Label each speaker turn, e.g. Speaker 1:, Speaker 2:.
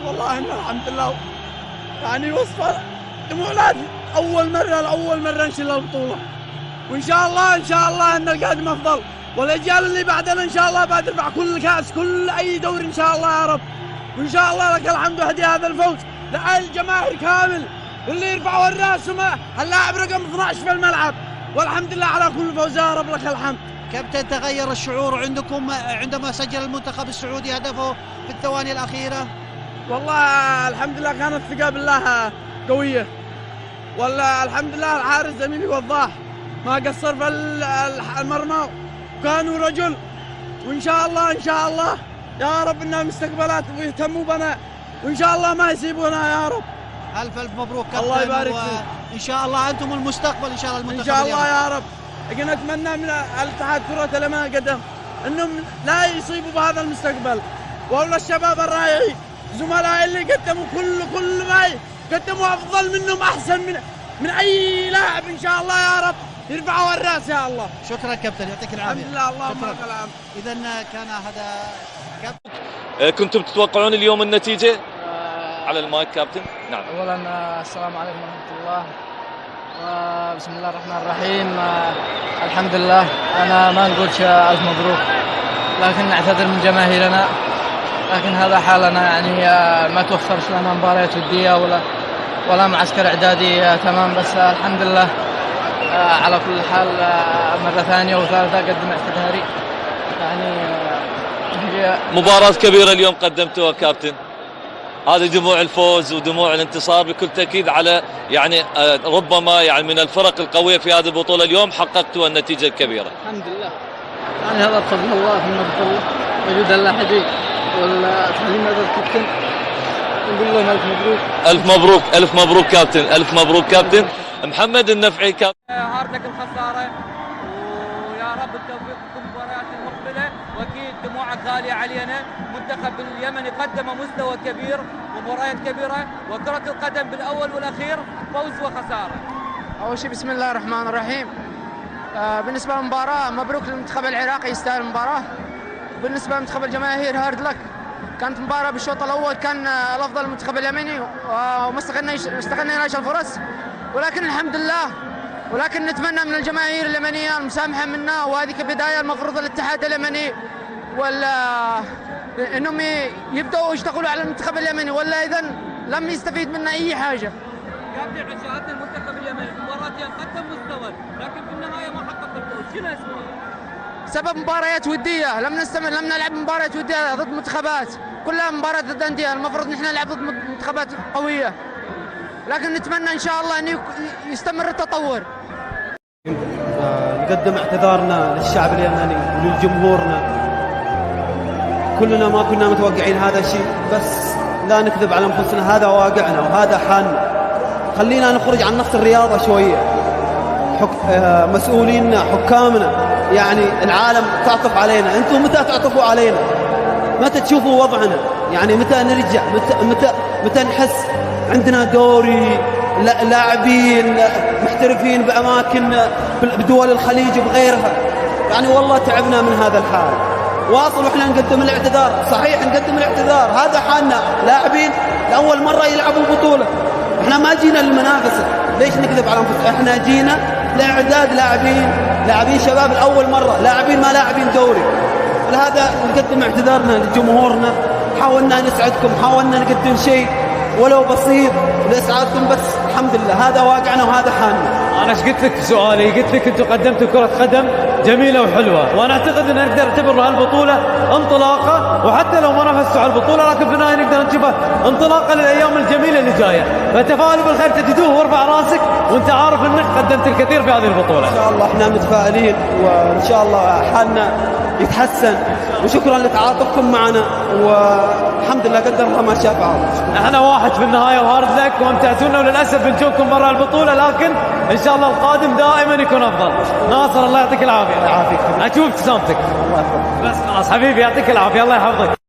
Speaker 1: والله إن الحمد لله يعني وصفة دموعنا لأول مرة نشيل البطولة، وإن شاء الله إن القادم أفضل، والأجيال اللي بعدنا إن شاء الله بترفع كل كأس كل أي دوري إن شاء الله يا رب، وإن شاء الله لك الحمد وهدي هذا الفوز للجماهير كامل، واللي يرفعوا الراس اللاعب رقم 12 في الملعب، والحمد لله على كل فوز يا رب لك الحمد.
Speaker 2: كابتن، تغير الشعور عندكم عندما سجل المنتخب السعودي هدفه في الثواني الأخيرة؟
Speaker 1: والله الحمد لله كانت الثقة بالله قوية، والله الحمد لله الحارس زميلي وضاح ما قصر في المرمى، وكانوا رجل، وإن شاء الله يا رب إنها مستقبلات ويهتموا بنا، وإن شاء الله ما يسيبونا يا رب.
Speaker 2: ألف مبروك كابتن،
Speaker 1: الله يبارك فيك.
Speaker 2: إن شاء الله أنتم المستقبل إن شاء الله المنتخب.
Speaker 1: إن شاء الله يا رب. لكن أتمنى من الاتحاد كرة لما قدم إنهم لا يصيبوا بهذا المستقبل، والله الشباب الرائعين زملائي اللي قدموا كل ما قدموا أفضل منهم، أحسن من أي لاعب، إن شاء الله يا رب يرفعوا الرأس يا الله.
Speaker 2: شكرا كابتن، يعطيك العافية.
Speaker 1: الحمد لله، اللهم لك الحمد.
Speaker 2: إذا كان هذا كابتن.
Speaker 3: كنتم تتوقعون اليوم النتيجة؟ على المايك كابتن. نعم.
Speaker 4: اولا السلام عليكم ورحمه الله، وبسم الله الرحمن الرحيم. الحمد لله، انا ما نقول الف مبروك، لكن نعتذر من جماهيرنا، لكن هذا حالنا، يعني ما توفرش لنا مباريات وديه ولا معسكر اعدادي تمام، بس الحمد لله على كل حال مره ثانيه وثالثه قدم اعتذاري، يعني هي
Speaker 3: مباراة كبيرة اليوم قدمتوها كابتن، هذه دموع الفوز ودموع الانتصار بكل تأكيد على يعني ربما يعني من الفرق القوية في هذه البطولة. اليوم حققتوا النتيجة الكبيرة.
Speaker 4: الحمد لله، يعني هذا بفضل الله ثم بفضل وجود اللاعبين والتعليم هذا الكابتن، نقول لهم
Speaker 3: ألف مبروك كابتن، ألف مبروك كابتن. محمد النفعي كابتن.
Speaker 5: هارد لك الخسارة، ويا رب التوفيق في المباريات المقبلة، واكيد دموعك غالية علينا. المنتخب اليمني قدم مستوى كبير ومباريات كبيرة، وكرة القدم بالأول والأخير فوز وخسارة.
Speaker 4: أول شيء بسم الله الرحمن الرحيم. بالنسبة للمباراة، مبروك للمنتخب العراقي، يستاهل المباراة. بالنسبة لمنتخب الجماهير هارد لك، كانت مباراة بالشوط الأول كان الأفضل المنتخب اليمني، وما استغليناش الفرص، ولكن الحمد لله. ولكن نتمنى من الجماهير اليمنية المسامحة منا، وهذه كبداية المفروض الاتحاد اليمني انهم يبدأوا يشتغلوا على المنتخب اليمني، ولا إذا لم يستفيد منا أي حاجة.
Speaker 5: كابتن، شاهدنا المنتخب اليمني مباراتين قدم مستوى، لكن في النهاية ما حقق الفوز، شنو اسمه؟
Speaker 4: سبب مباريات ودية، لم نلعب مباريات ودية ضد منتخبات، كلها مباريات ضد أندية، المفروض نحن نلعب ضد منتخبات قوية، لكن نتمنى إن شاء الله أن يستمر التطور.
Speaker 6: نقدم اعتذارنا للشعب اليمني ولجمهورنا، كلنا ما كنا متوقعين هذا الشيء، بس لا نكذب على انفسنا، هذا واقعنا وهذا حالنا. خلينا نخرج عن نفس الرياضة شوية. مسؤوليننا، حكامنا، يعني العالم تعطف علينا، انتم متى تعطفوا علينا؟ متى تشوفوا وضعنا؟ يعني متى نرجع؟ متى نحس عندنا دوري، لاعبين محترفين بأماكن بدول الخليج وبغيرها؟ يعني والله تعبنا من هذا الحال. واصل واحنا نقدم الاعتذار، صحيح نقدم الاعتذار، هذا حالنا. لاعبين لأول مرة يلعبوا البطولة، احنا ما جينا للمنافسة، ليش نكذب على انفسنا؟ احنا جينا لاعداد لاعبين شباب لأول مرة، لاعبين ما لاعبين دوري. ولهذا نقدم اعتذارنا لجمهورنا، حاولنا نسعدكم، حاولنا نقدم شيء ولو بسيط لإسعادكم، بس الحمد لله هذا واقعنا وهذا حالنا.
Speaker 7: أنا ايش قلت لك في سؤالي؟ قلت لك أنتم قدمتوا كرة قدم جميلة وحلوة، وأنا أعتقد أن نقدر نعتبر هالبطولة انطلاقة، وحتى لو ما نافستوا على البطولة لكن في النهاية نقدر نشوفها انطلاقة للأيام الجميلة اللي جاية، فتفائلوا بالخير تجدوه، وارفع راسك وأنت عارف أنك قدمت الكثير في هذه البطولة.
Speaker 6: إن شاء الله احنا متفائلين، وإن شاء الله حالنا يتحسن، وشكرا لتعاطفكم معنا، والحمد لله قدر الله ما شاء فعل.
Speaker 7: احنا واحد في النهاية وهارد لك وامتعتونا، وللأسف بنشوفكم برا البطولة، لكن إن شاء الله القادم دائما يكون أفضل. ناصر الله يعطيك العافية.
Speaker 6: يعافيك.
Speaker 7: أشوف ابتسامتك.
Speaker 6: الله يحفظك.
Speaker 7: بس خلاص حبيبي، يعطيك العافية، الله يحفظك.